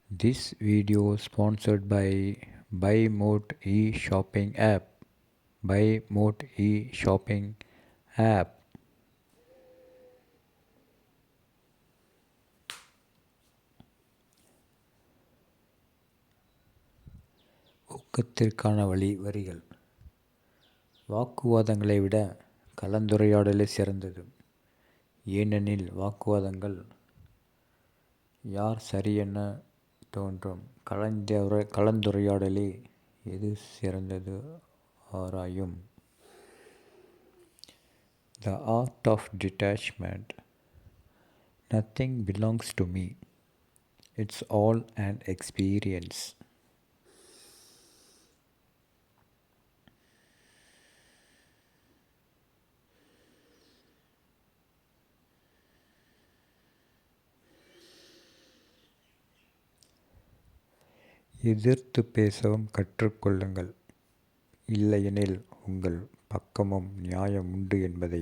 This video sponsored by Buy Mode e-shopping app. Buy Mode e-shopping app. ஊக்கத்திற்கான வரிகள். வாக்குவாதங்களை விட கலந்துரையாடலே சிறந்தது. ஏனெனில் வாக்குவாதங்கள் யார் சரியென தோன்றும். கலந்துரையாடலே எது சிறந்தது ஆராயும். The art of detachment. Nothing belongs to me. It's all an experience. எதிர்த்து பேசவும் கற்றுக்கொள்ளுங்கள். இல்லையெனில் உங்கள் பக்கமும் நியாயம் உண்டு என்பதை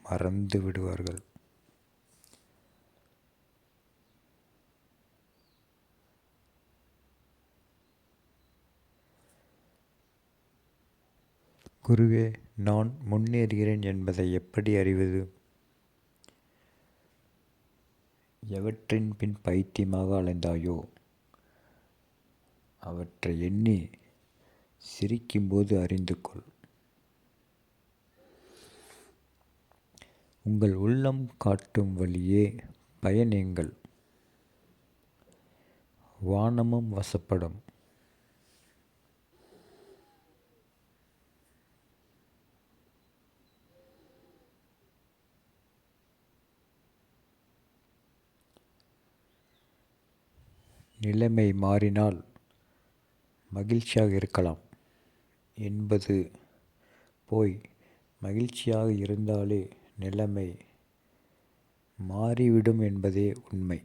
மறந்து விடுவார்கள். குருவே, நான் முன்னேறுகிறேன் என்பதை எப்படி அறிவது? எவற்றின் பின் பைத்தியமாக அலைந்தாயோ அவற்றை எண்ணி சிரிக்கும்போது அறிந்து கொள். உங்கள் உள்ளம் காட்டும் வழியே பயணியுங்கள். வானமும் வசப்படும். நிலைமை மாறினால் மகிழ்ச்சியாக இருக்கலாம் என்பது போய் மகிழ்ச்சியாக இருந்தாலே நிலைமை மாறிவிடும் என்பதே உண்மை.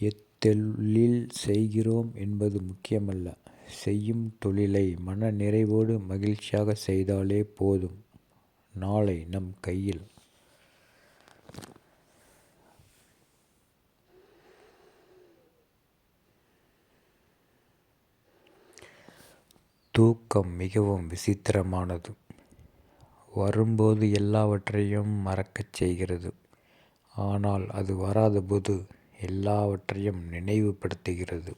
எத்தொழில் செய்கிறோம் என்பது முக்கியமல்ல. செய்யும் தொழிலை மன நிறைவோடு மகிழ்ச்சியாக செய்தாலே போதும். நாளை நம் கையில். தூக்கம் மிகவும் விசித்திரமானது. வரும்போது எல்லாவற்றையும் மறக்கச் செய்கிறது. ஆனால் அது வராதபோது எல்லாவற்றையும் நினைவுபடுத்துகிறது.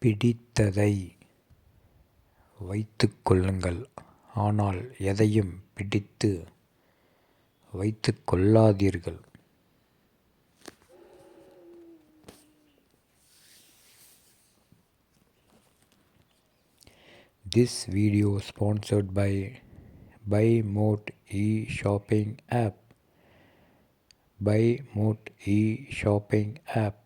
பிடித்ததை வைத்து கொள்ளுங்கள். ஆனால் எதையும் பிடித்து வைத்து கொள்ளாதீர்கள். This video sponsored by Buy Mode e-shopping app. Buy Mode e-shopping app.